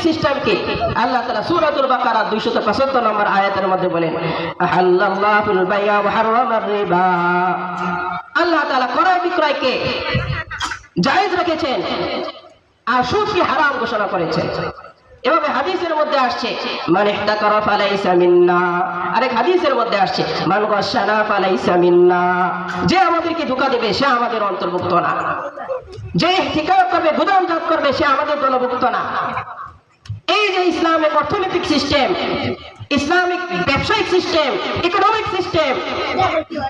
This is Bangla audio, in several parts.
সিস্টেমকে আল্লাহ তাআলা সূরাতুল বাকারা 275 নম্বর আয়াতের মধ্যে বলেন, আহাল্লাল্লাহুল বাই'a ওয়া হারামার রিবা। আল্লাহ তাআলা ক্রয় বিক্রয়কে জায়েজ রেখেছেন আর সুদকে হারাম ঘোষণা করেছেন। এভাবে হাদিসের মধ্যে আসছে মান ইহতাকারা ফালাইসা মিন্না, আরেক হাদিসের মধ্যে আসছে মান গাশানা ফালাইসা মিন্না, যে আমাদেরকে ধোঁকা দেবে সে আমাদের অন্তর্ভুক্ত না, যে ইহতিকার করবে গুদামজাত করবে সে আমাদের দলভুক্ত না। এই যে ইসলামিক অর্থনৈতিক সিস্টেম, ইসলামিক ব্যবসায়িক সিস্টেম, ইকোনমিক সিস্টেম,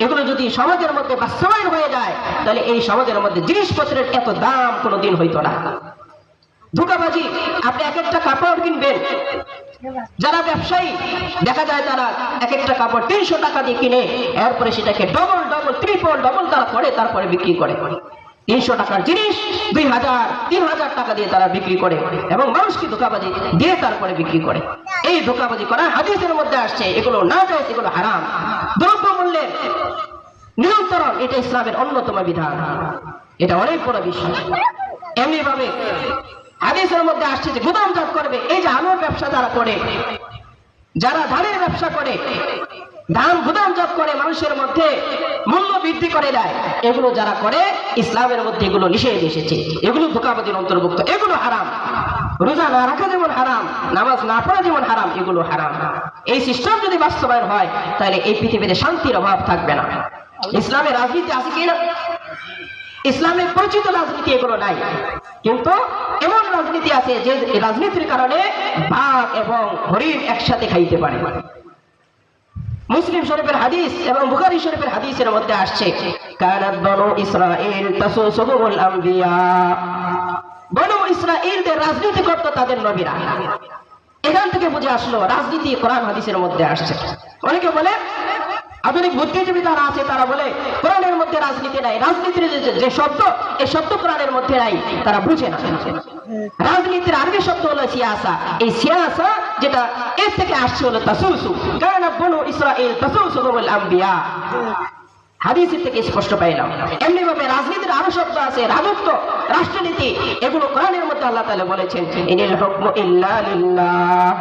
এগুলো যদি সমাজের মধ্যে বাস্তবায়ন হয়ে যায় তাহলে এই সমাজের মধ্যে জিনিসপত্রের এত দাম কোনোদিন হইতো না। ধোঁকাবাজি, আপনি এক একটা কাপড় কিনবেন, যারা ব্যবসায়ী দেখা যায় তারা এক একটা কাপড় 300 টাকা দিয়ে কিনে, এরপরে সেটাকে ডবল ডবল ট্রিপল ডবল তারা করে, তারপরে বিক্রি করে। 300 টাকার জিনিস 2000 3000 টাকা দিয়ে তারা বিক্রি করে এবং মানুষকে ধোঁকাবাজি দিয়ে তারপরে বিক্রি করে। এই ধোঁকাবাজি করা হাদিসের মধ্যে আসছে, এগুলো না যায়, এগুলো হারাম। দ্রব্য মূল্যের নিয়ন্ত্রণ এটা ইসলামের অন্যতম বিধান, এটা অনেক বড় বিষয়। এমনি ভাবে হাদিসের মধ্যে আসছে যে গুদামজাত করবে, এই যে আলুর ব্যবসা যারা করে, যারা ধানের ব্যবসা করে, ধান গুদামজাত করে মানুষের মধ্যে মূল্য বৃদ্ধি করে দেয়, এগুলো যারা করে ইসলামের মধ্যে এগুলো নিষেধ এসেছে, এগুলো ধোঁকাবাজির অন্তর্ভুক্ত, এগুলো হারাম। রোজা না রাখা যেমন হারাম, নামাজ না পড়া যেমন হারাম, এগুলো হারাম। এই সিস্টেম যদি বাস্তবায়ন হয় তাহলে এই পৃথিবীতে শান্তির অভাব থাকবে না। ইসলামের রাজনীতি আছে কি না? ইসলামের পরিচিত রাজনীতি এগুলো নাই, কিন্তু এমন রাজনীতি আছে যে রাজনীতির কারণে বাঘ এবং হরিণ একসাথে খাইতে পারে। মুসলিম শরীফের হাদিস এবং বুখারী শরীফের হাদিসের মধ্যে আসছে কানাত বনু ইসরাঈল তাসুসুহুল আম্বিয়া, বনু ইসরাঈলদের রাজনীতি করত তাদের নবীরা। এখান থেকে বুঝে আসলো রাজনীতি কোরআন হাদিসের মধ্যে আসছে। অনেকে বলে, আধুনিক বুদ্ধিজীবী যারা আছে তারা বলে কোরআনের মধ্যে রাজনীতি নাই, রাজনীতির যে শব্দ এই শব্দ কোরআনের মধ্যে নাই, তারা বুঝে না। রাজনীতির আরবি শব্দ হলো সিয়াসা, এই সিয়াসা যেটা এর থেকে আসছে হলো তাসুসু, কানাত বনু ইসরাঈল তাসুসুহুল আম্বিয়া, হাদিসের থেকে স্পষ্ট পাইলাম। এমনি ভাবে রাজনীতির আরো শব্দ আছে, রাজত্ব, রাষ্ট্রনীতি, এগুলো কোরআনের মধ্যে আল্লাহ তাআলা বলেছেন ইনিল হুকমু ইল্লা লিল্লাহ,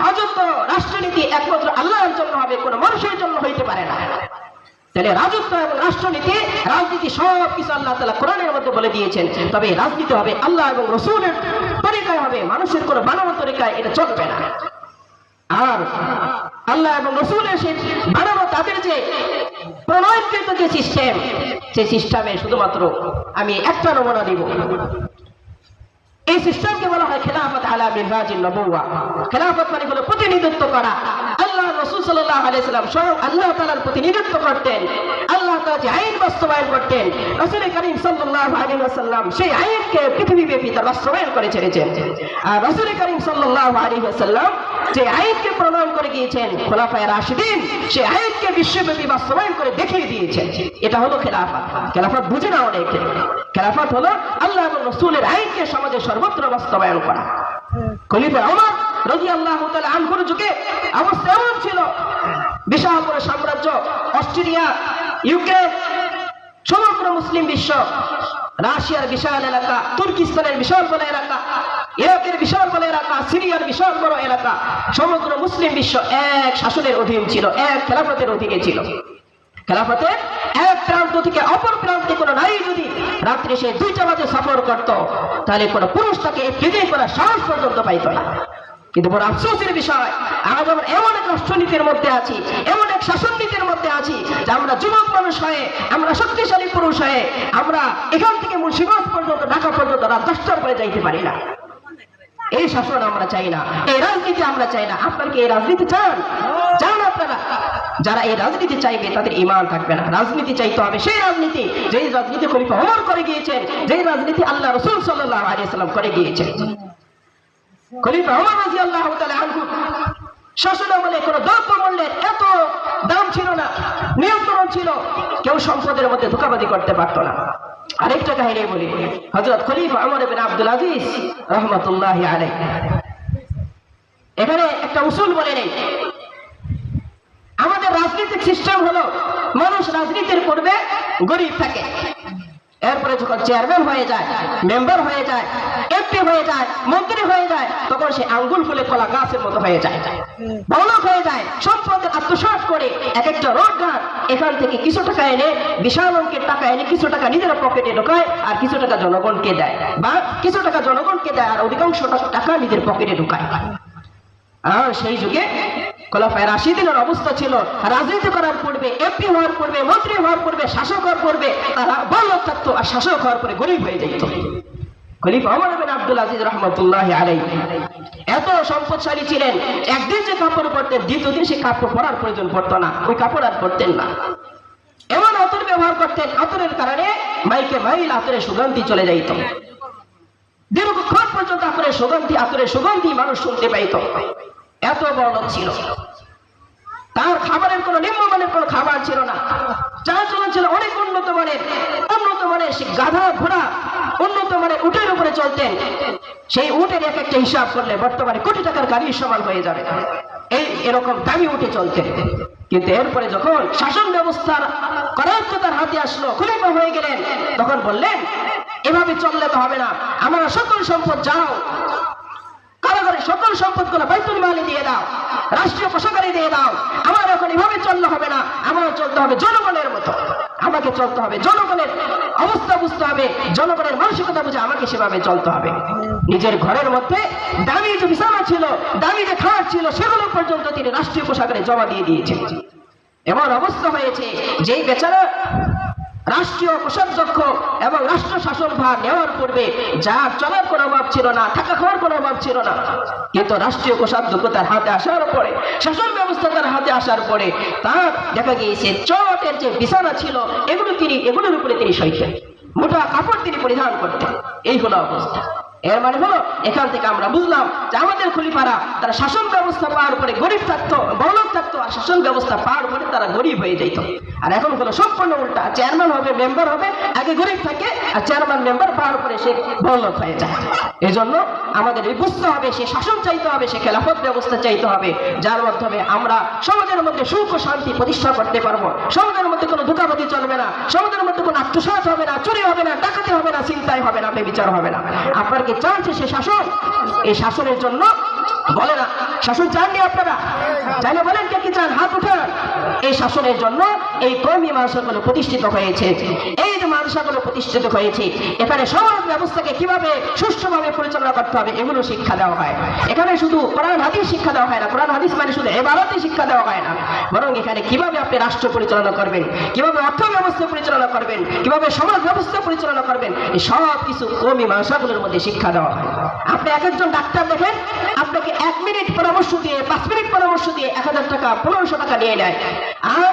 রাজত্ব রাষ্ট্রনীতি একমাত্র আল্লাহর জন্য হবে, কোনো মানুষের জন্য হইতে পারে না। তাহলে রাজত্ব এবং রাষ্ট্রনীতি, রাজনীতি সব কিছু আল্লাহ তাআলা কোরআনের মধ্যে বলে দিয়েছেন, তবে রাজনীতি হবে আল্লাহ এবং রাসূলের তরিকায় হবে, মানুষের কোনো বানানো তরিকায় এটা চলবে না। আর আল্লাহ এবং রাসূলের সেই বানানো তাদের যে প্রণয়নকৃত যে সিস্টেম, সেই সিস্টেমে শুধুমাত্র আমি একটা নমুনা দিব। এই সিস্টেমকে বলা হয় খেলাফত আলা মিনহাজিন নবুওয়া। খেলাফত মানে হলো প্রতিনিধিত্ব করা। আল্লাহ রাসূল সাল্লাল্লাহু আলাইহি সাল্লাম স্বয়ং আল্লাহ তাআলার প্রতিনিধিত্ব করতেন, আল্লাহ তাআলা যে আইন বাস্তবায়ন করতেন, রাসূল করিম সাল্লাল্লাহু আলাইহি ওয়াসাল্লাম সেই আইনকে পৃথিবীব্যাপী তার বাস্তবায়ন করে ছেড়েছেন। আর রাসূল করিম সাল্লাল্লাহু আলাইহি ওয়াসাল্লাম যে আইনকে প্রণয়ন করে গিয়েছেন, খোলাফায়ে রাশিদিন সেই আইনকে বিশ্বব্যাপী বাস্তবায়ন করে দেখিয়ে দিয়েছেন। এটা হলো খেলাফত। খেলাফত বুঝে না অনেকে, খেলাফত হলো আল্লাহ এবং রাসূলের আইনকে সমাজে সর্বত্র বাস্তবায়ন করা। খলিফা ওমর রাদিয়াল্লাহু তাআলা আনহুর যুগে অবস্থা এমন ছিল, বিশাল বড় সাম্রাজ্য, অস্ট্রেলিয়া, ইউক্রেন, সমগ্র মুসলিম বিশ্ব, রাশিয়ার বিশাল এলাকা, তুর্কিস্তানের বিশাল বড় এলাকা, ইরাকের বিশাল বড় এলাকা, সিরিয়ার বিশাল বড় এলাকা, সমগ্র মুসলিম বিশ্ব এক শাসনের অধীন ছিল, এক খেলাফতের অধীনে ছিল। খেলাফতের এক প্রান্ত থেকে অপর প্রান্তে কোনো নারী যদি রাত্রে সে 2টা বাজে সফর করত তাহলে কোনো পুরুষ তাকে বিজয় করার সাহস পর্যন্ত পাইত না। কিন্তু বড় আফসোসের বিষয়, আজ আমরা এমন এক রাষ্ট্রনীতির মধ্যে আছি, এমন এক শাসন নীতির মধ্যে আছি যে আমরা যুবক মানুষ হয়ে, আমরা শক্তিশালী পুরুষ হয়ে আমরা এখান থেকে মুন্সিগঞ্জ পর্যন্ত, ঢাকা পর্যন্ত রাত 10টার পরে যাইতে পারি না। এই শাসন আমরা চাই না, এই রাজনীতি আমরা চাই না। আপনারা কি এই রাজনীতি চান? চান আপনারা? যারা এই রাজনীতি চাইবে তাদের ঈমান থাকবে না। রাজনীতি চাইতে হবে সেই রাজনীতি, যেই রাজনীতি খলিফা ওমর করে গিয়েছেন, যেই রাজনীতি আল্লাহ রাসূল সাল্লাল্লাহু আলাইহি ওয়াসাল্লাম করে গিয়েছেন। খলিফা ওমর রাদিয়াল্লাহু তাআলা আনহু শাসন আমলে কোনো দ্রব্য মূল্যের এত দাম ছিল না, নিয়ন্ত্রণ ছিল, কেউ সম্পদের মধ্যে ধোঁকাবাজি করতে পারত না। আরেকটা কাহিনী বলি, হযরত খলিফা ওমর ইবনে আব্দুল আজিজ রাহমাতুল্লাহি আলাইহি এখানে একটা উসুল বলে নেই। আমাদের রাজনৈতিক সিস্টেম হলো মানুষ রাজনীতির পূর্বে গরিব থাকে, এরপরে যখন চেয়ারম্যান হয়ে যায়, মেম্বার হয়ে যায়, এমপি হয়ে যায়, মন্ত্রী হয়ে যায়, তখন সে আঙ্গুল ফুলে কলা গাছের মতো হয়ে যায়, বড়লোক হয়ে যায়, সম্পদের আত্মসাৎ করে এক একটা রোজগার এখান থেকে কিছু টাকা এনে, বিশাল অঙ্কের টাকা এনে কিছু টাকা নিজের পকেটে ঢোকায় আর কিছু টাকা জনগণকে দেয়, বা কিছু টাকা জনগণকে দেয় আর অধিকাংশ টাকা নিজের পকেটে ঢোকায়। আর সেই যুগে খোলাফায়ে রাশিদিনের অবস্থা ছিল, রাজনীতি করার পূর্বে, এমপি হওয়ার পূর্বে, মন্ত্রী হওয়ার পূর্বে, শাসক হওয়ার পূর্বে তারা বড়লোক থাকতো, আর শাসক হওয়ার পরে গরিব হয়ে যেত। খলিফা ওমর বিন আব্দুল আজিজ রাহমাতুল্লাহি আলাইহি এত সম্পদশালী ছিলেন, একদিন যে কাপড় পরতেন দ্বিতীয় দিন সে কাপড় পরার প্রয়োজন পড়তো না, ওই কাপড় আর পরতেন না। এমন আতর ব্যবহার করতেন, আতরের কারণে মাইকে মাইল আতরের সুগন্ধি চলে যাইত, দীর্ঘক্ষণ পর্যন্ত আতরের সুগন্ধি মানুষ শুনতে পাইত। এত বড় লোক ছিল। তার খাবারের কোনো নিম্নমানের কোনো খাবার ছিল না, চালচলন ছিল অনেক উন্নত মানের সে গাধা ঘোড়া উন্নত মানের উটের উপরে চলতেন। সেই উটের এক একটা হিসাব করলে বর্তমানে কোটি টাকার গাড়ির সমান হয়ে যাবে, এরকম দামি উঠে চলতেন। কিন্তু এরপরে যখন শাসন ব্যবস্থার করায়ত্ত তার হাতে আসলো, খলিফা হয়ে গেলেন, তখন বললেন এভাবে চললে তো হবে না, আমরা সকল সম্পদ যাও, কারাগারের সকল সম্পদগুলো বাইতুল মালে দিয়ে দাও, রাষ্ট্রীয় কোষাগারে দিয়ে দাও। আমার এখন এভাবে চললে হবে না, আমার চলতে হবে জনগণের মতো, আমাকে চলতে হবে জনগণের অবস্থা বুঝতে হবে, জনগণের মানসিকতা বুঝে আমাকে সেভাবে চলতে হবে। নিজের ঘরের মধ্যে দামি যে বিছানা ছিল, দামি যে খাট ছিল, সেগুলো পর্যন্ত তিনি রাষ্ট্রীয় কোষাগারে জমা দিয়ে দিয়েছেন। এমন অবস্থা হয়েছে যেই বেচারা রাষ্ট্রীয় কোষাধ্যক্ষ এবং রাষ্ট্র শাসন ভার নেওয়ার পূর্বে যার চলার কোনো অভাব ছিল না, থাকা খাওয়ার কোনো অভাব ছিল না, কিন্তু রাষ্ট্রীয় কোষাধ্যক্ষ তার হাতে আসার পরে, শাসন ব্যবস্থা তার হাতে আসার পরে তার দেখা গিয়েছে চটের যে বিছানা ছিল এগুলোর উপরে তিনি সইতেন, মোটা কাপড় তিনি পরিধান করতেন। এই হলো অবস্থা। এর মানে হলো এখান থেকে আমরা বুঝলাম যে আমাদের খলিফারা তারা শাসন ব্যবস্থা পাওয়ার পরে গরিব থাকতো, বড়লোক থাকতো, আর শাসন ব্যবস্থা পাওয়ার পরে তারা গরিব হয়ে যেত। আর এখন হলো সম্পূর্ণ উল্টা, চেয়ারম্যান হবে, মেম্বার হবে, আগে গরিব থাকে, আর চেয়ারম্যান মেম্বার পাওয়ার পরে সে বড়লোক হয়ে যায়। এই জন্য আমাদের বুঝতে হবে, সে শাসন চাইতে হবে, সে খেলাফত ব্যবস্থা চাইতে হবে, যার মাধ্যমে আমরা সমাজের মধ্যে সুখ ও শান্তি প্রতিষ্ঠা করতে পারবো। সমাজের মধ্যে কোনো ধোঁকাবাজি চলবে না, সমাজের মধ্যে কোনো আত্মসাৎ হবে না, চুরি হবে না, ডাকাতি হবে না, চিন্তাই হবে না, বেবিচার হবে না। আপনার কি চাইছে সে শাসন? এই শাসনের জন্য বলে না, শাসন চাননি আপনারা? জানে বলেন কে কি চান? হাত উঠান। এই শাসনের জন্য এই কওমি মাদ্রাসাগুলো প্রতিষ্ঠিত হয়েছে। এই যে মাদ্রাসাগুলো প্রতিষ্ঠিত হয়েছে, এখানে সমাজ ব্যবস্থাকে কিভাবে সুষ্ঠুভাবে পরিচালনা করতে হবে এগুলো শিক্ষা দেওয়া হয়। এখানে শুধু কোরআন হাদিস শিক্ষা দেওয়া হয় না, কোরআন হাদিস মানে শুধু ইবাদতই শিক্ষা দেওয়া হয় না, বরং এখানে কিভাবে আপনি রাষ্ট্র পরিচালনা করবেন, কিভাবে অর্থ ব্যবস্থা পরিচালনা করবেন, কিভাবে সমাজ ব্যবস্থা পরিচালনা করবেন, এই সব কিছু কওমি মাদ্রাসাগুলোর মধ্যে শিক্ষা দেওয়া হয়। আপনি এক একজন ডাক্তার দেখেন, আপনাকে 1 মিনিট পরামর্শ দিয়ে, 5 মিনিট পরামর্শ দিয়ে 1000 টাকা 1500 টাকা নিয়ে নেয়। আর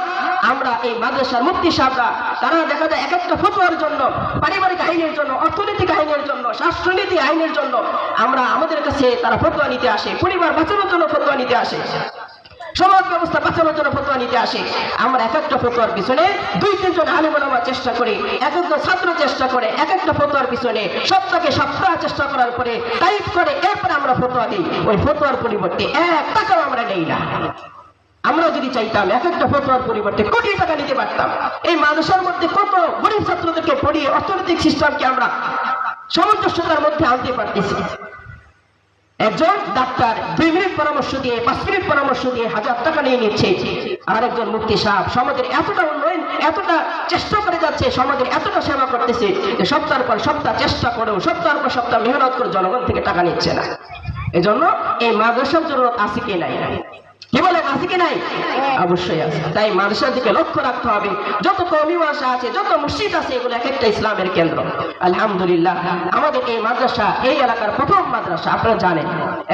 আমরা এই মাদ্রাসার মুফতি সাহেবরা তারা দেখা যায় এক একটা ফতোয়ার জন্য, পারিবারিক আইনের জন্য, অর্থনৈতিক আইনের জন্য, রাষ্ট্রনীতি আইনের জন্য আমাদের কাছে তারা ফতোয়া নিতে আসে, পরিবার বাঁচানোর জন্য ফতোয়া নিতে আসে, সমাজ ব্যবস্থা বাঁচানোর জন্য ফতোয়া নিতে আসে। আমরা এক একটা ফতোয়ার পিছনে 2-3 জন আলেম ওলামা চেষ্টা করি, এক একজন ছাত্র চেষ্টা করে, এক একটা ফতোয়ার পিছনে সপ্তাহ চেষ্টা করার পরে টাইপ করে, এরপরে আমরা ফতোয়া দিই। ওই ফতোয়ার পরিবর্তে 1 টাকাও আমরা নেই না। আমরা যদি চাইতাম এক একটা ফতোয়ার পরিবর্তে কোটি টাকা নিতে পারতাম। এই মাদ্রাসার মধ্যে কত গরিব ছাত্রদেরকে পড়িয়ে অর্থনৈতিক সিস্টেমকে আমরা সামঞ্জস্যতার মধ্যে আনতে পারতেছি। একজন ডাক্তার 2 মিনিট পরামর্শ দিয়ে, 5 মিনিট পরামর্শ দিয়ে 1000 টাকা নিয়ে নিচ্ছে। আর একজন মুফতি সাহেব সমাজের এতটা উন্নয়ন, এতটা চেষ্টা করে যাচ্ছে, সমাজের এতটা সেবা করতেছে যে সপ্তাহের পর সপ্তাহ চেষ্টা করেও, সপ্তাহের পর সপ্তাহ মেহনত করে জনগণ থেকে টাকা নিচ্ছে না। এজন্য এই মাদ্রাসার জরুরত আছে কি নাই? কি বলেন, আছে কি নাই? অবশ্যই আছে। তাই মাদ্রাসার দিকে লক্ষ্য রাখতে হবে। যত কওমি মাদ্রাসা আছে, যত মসজিদ আছে, এগুলো এক একটা ইসলামের কেন্দ্র। আলহামদুলিল্লাহ আমাদের এই মাদ্রাসা এই এলাকার প্রথম মাদ্রাসা, আপনারা জানেন।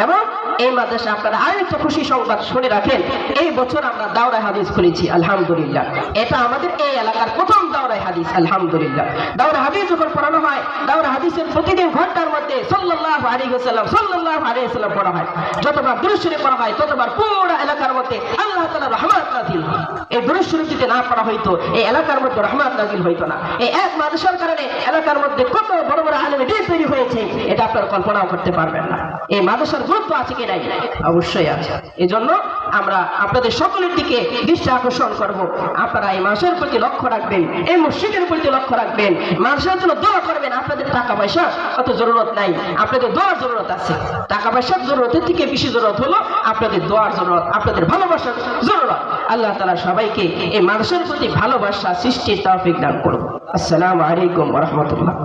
এবং এই মাদ্রাসা আপনারা আরেকটা খুশি সংবাদ শুনে রাখেন, এই বছর আমরা দাওরা হাদিস খুলেছি। আলহামদুলিল্লাহ এটা আমাদের এই এলাকার প্রথম দাওরা হাদিস। আলহামদুলিল্লাহ দাওরা হাদিস যখন পড়ানো হয়, দাওরা হাদিসের প্রতিদিন ঘন্টার মধ্যে সাল্লাল্লাহু আলাইহি ওয়াসাল্লাম পড়া হয়। যতবার দুরূদ শরীফ পড়া হয়, ততবার পুরো এলাকার মধ্যে আল্লাহ তাআলার রহমত নাযিল হয়। এই দুরূদ শরীফ যদি না পড়া হইতো, এই এলাকার মধ্যে রহমত নাযিল হইতো না। এই এক মাদ্রাসার কারণে এলাকার মধ্যে কত বড় বড় আলেম তৈরি হয়েছে, এটা আপনারা কল্পনাও করতে পারবেন না। এই মাদ্রাসার গুরুত্ব আছে কি নাই? অবশ্যই আছে। এই জন্য আমরা আপনাদের সকলের দিকে দৃষ্টি আকর্ষণ করব, আপনারা এই মাদ্রাসার প্রতি লক্ষ্য রাখবেন, এই মসজিদের প্রতি লক্ষ্য রাখবেন, মাদ্রাসার জন্য দোয়া করবেন। আপনাদের টাকা পয়সা অত জরুরত নাই, আপনাদের দোয়ার জরুরত আছে। টাকা পয়সার জরুরতের থেকে বেশি জরুরত হলো আপনাদের দোয়ার জরুরত, আপনাদের ভালোবাসার জরুরত। আল্লাহ তাআলা সবাইকে এই মাদ্রাসার প্রতি ভালোবাসা সৃষ্টির তৌফিক দান করুন। আসসালামু আলাইকুম ওয়া রাহমাতুল্লাহ।